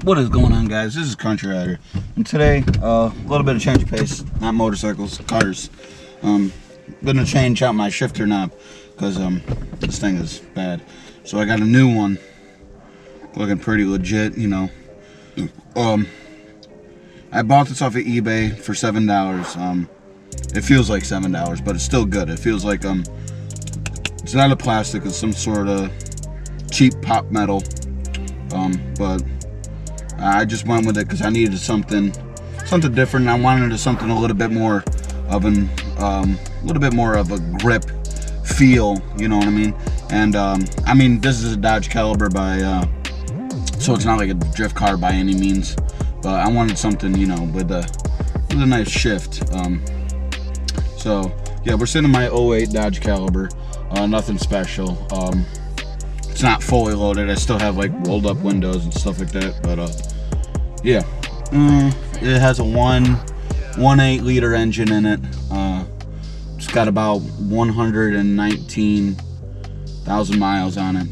What is going on, guys? This is Country Rider, and today a little bit of change of pace, not motorcycles, cars. Gonna change out my shifter knob because this thing is bad. So I got a new one, looking pretty legit, you know. I bought this off of eBay for $7. It feels like $7, but it's still good. It feels like it's not a plastic, it's some sort of cheap pop metal. But I just went with it because I needed something different. I wanted something a little bit more of a grip feel, you know what I mean? And I mean, this is a Dodge Caliber by so it's not like a drift car by any means, but I wanted something, you know, with a nice shift. So yeah, we're sitting in my 08 Dodge Caliber, nothing special. It's not fully loaded. I still have like rolled up windows and stuff like that, but yeah, it has a 1.8 liter engine in it. It's got about 119,000 miles on it,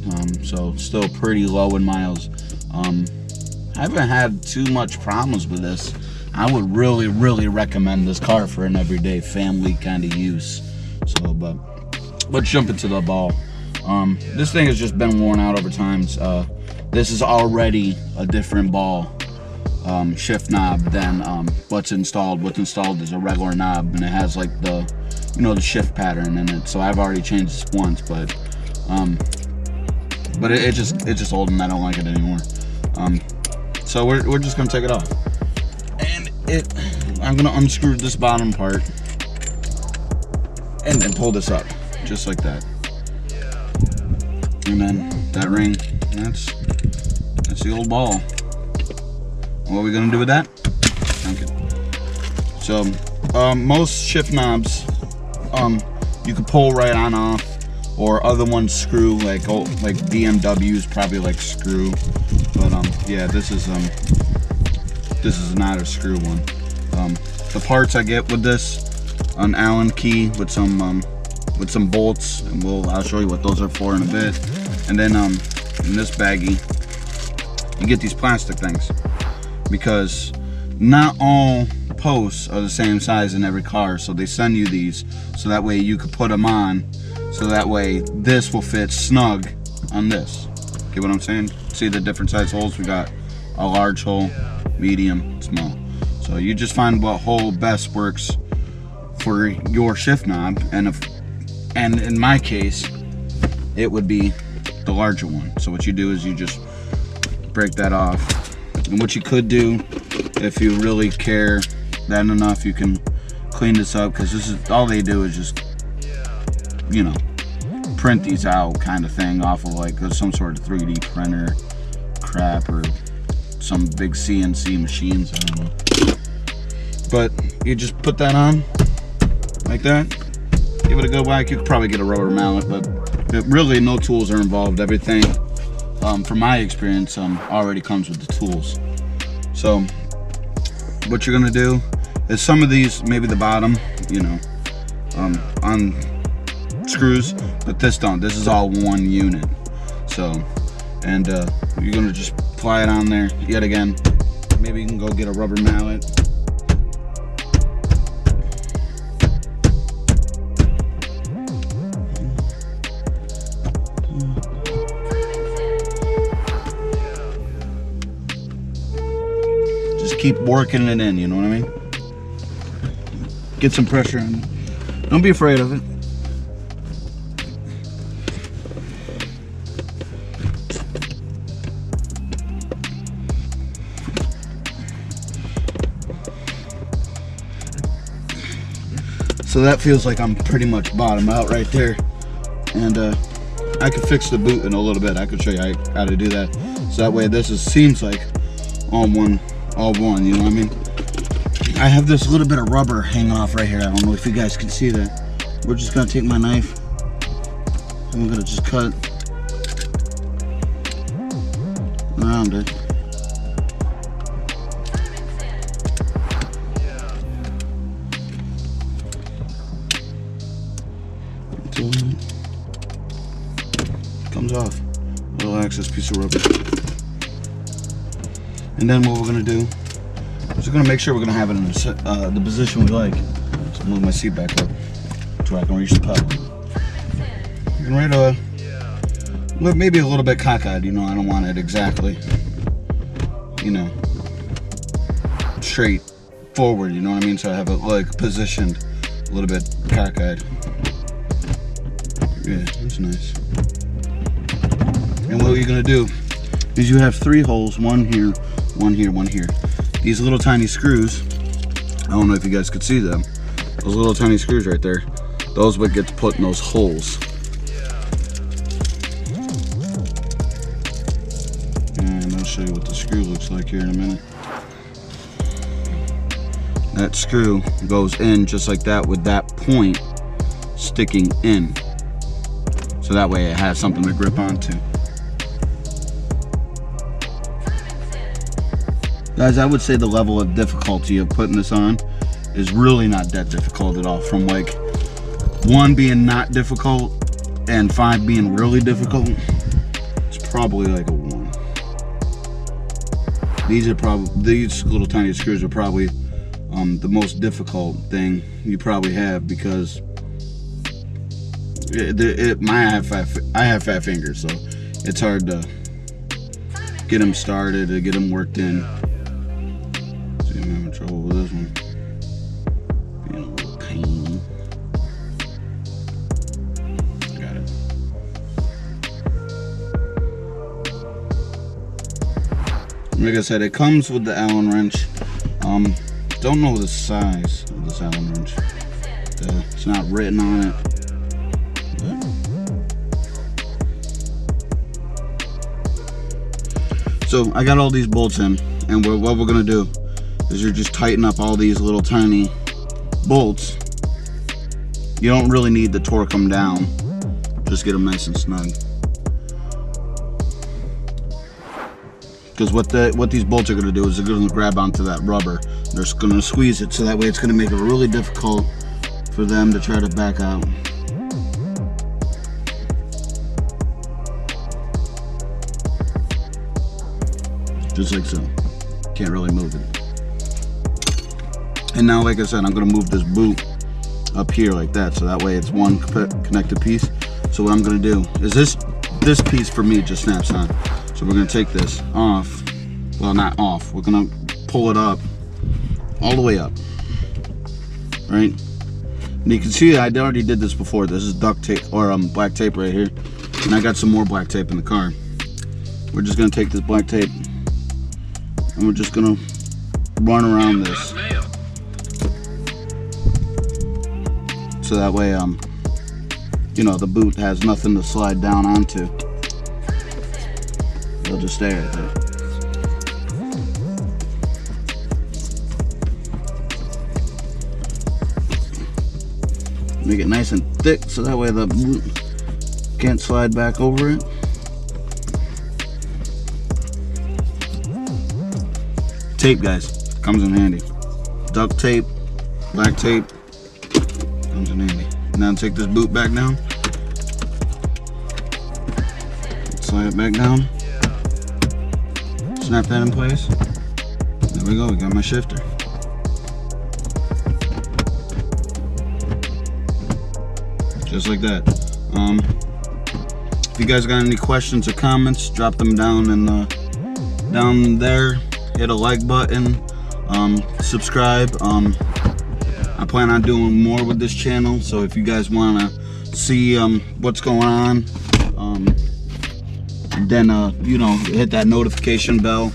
so it's still pretty low in miles. I haven't had too much problems with this. I would really recommend this car for an everyday family kind of use. So, but let's jump into the ball. This thing has just been worn out over times. This is already a different ball shift knob than what's installed. What's installed is a regular knob, and it has like the, you know, the shift pattern in it. So I've already changed this once, but it's just old and I don't like it anymore. So we're just gonna take it off, and I'm gonna unscrew this bottom part and then pull this up just like that. And then that ring, that's the old ball. What are we gonna do with that? Okay. So most shift knobs you can pull right on off, or other ones screw, like BMWs probably like screw, but yeah, this is not a screw one. The parts I get with this, an Allen key with some bolts, and I'll show you what those are for in a bit. And then in this baggie you get these plastic things, because not all posts are the same size in every car, so they send you these so that way you could put them on, so that way this will fit snug on this. Get what I'm saying? See the different size holes? We got a large hole, medium, small. So you just find what hole best works for your shift knob, and in my case it would be the larger one. So what you do is you just break that off, and what you could do, if you really care that enough, you can clean this up, because this is all they do is just, you know, print these out kind of thing off of like some sort of 3D printer crap, or some big CNC machines, I don't know. But you just put that on like that, give it a good whack. You could probably get a rubber mallet, but really no tools are involved. Everything, from my experience, already comes with the tools. So what you're gonna do is some of these, maybe the bottom, you know, on screws, but this don't. This is all one unit. So, and you're gonna just apply it on there yet again. Maybe you can go get a rubber mallet. Just keep working it in, you know what I mean? Get some pressure on it. Don't be afraid of it. So that feels like I'm pretty much bottom out right there, and I could fix the boot in a little bit. I could show you how to do that, so that way this seems like all one, you know what I mean? I have this little bit of rubber hanging off right here. I don't know if you guys can see that. We're just gonna take my knife and we're gonna just cut around it. Until it comes off. Little excess piece of rubber. And then what we're gonna do is we're gonna make sure we're gonna have it in the position we like. So move my seat back up so I can reach the pedal. You can ride maybe a little bit cockeyed, you know. I don't want it exactly, you know, straight forward, you know what I mean? So I have it like positioned a little bit cockeyed. Yeah, that's nice. And what you're gonna do is you have 3 holes, one here, one here, one here. These little tiny screws, I don't know if you guys could see them. Those little tiny screws right there, those what gets put in those holes. And I'll show you what the screw looks like here in a minute. That screw goes in just like that with that point sticking in. So that way it has something to grip onto. Guys, I would say the level of difficulty of putting this on is really not that difficult at all. From like 1 being not difficult and 5 being really difficult, it's probably like a 1. These little tiny screws are probably the most difficult thing you probably have, because I have fat fingers, so it's hard to get them started, to get them worked in. See, I'm having trouble with this one. Being a little pain. Got it. Like I said, it comes with the Allen wrench. Don't know the size of this Allen wrench. It's not written on it. So I got all these bolts in, and what we're gonna do is you're just tighten up all these little tiny bolts. You don't really need to torque them down, just get them nice and snug. Because what these bolts are gonna do is they're gonna grab onto that rubber. They're just gonna squeeze it, so that way it's gonna make it really difficult for them to try to back out. Just like so. Can't really move it. And now, like I said, I'm gonna move this boot up here like that, so that way it's one connected piece. So what I'm gonna do is this piece for me just snaps on. So we're gonna take this off. Well, not off. We're gonna pull it up, all the way up, right? And you can see I already did this before. This is duct tape, or black tape right here. And I got some more black tape in the car. We're just gonna take this black tape, and we're just gonna run around this, so that way you know, the boot has nothing to slide down onto. It'll just stay right there. Make it nice and thick, so that way the boot can't slide back over it. Tape, guys, comes in handy. Duct tape, black tape, comes in handy. Now take this boot back down. Slide it back down. Snap that in place. There we go, we got my shifter. Just like that. If you guys got any questions or comments, drop them down down there. Hit a like button, subscribe. I plan on doing more with this channel, so if you guys want to see what's going on, then you know, hit that notification bell,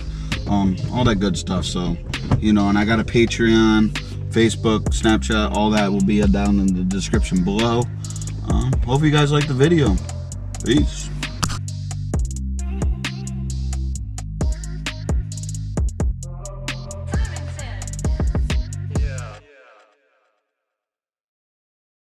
all that good stuff. So, you know, and I got a Patreon, Facebook, Snapchat, all that will be down in the description below. Hope you guys like the video. Peace.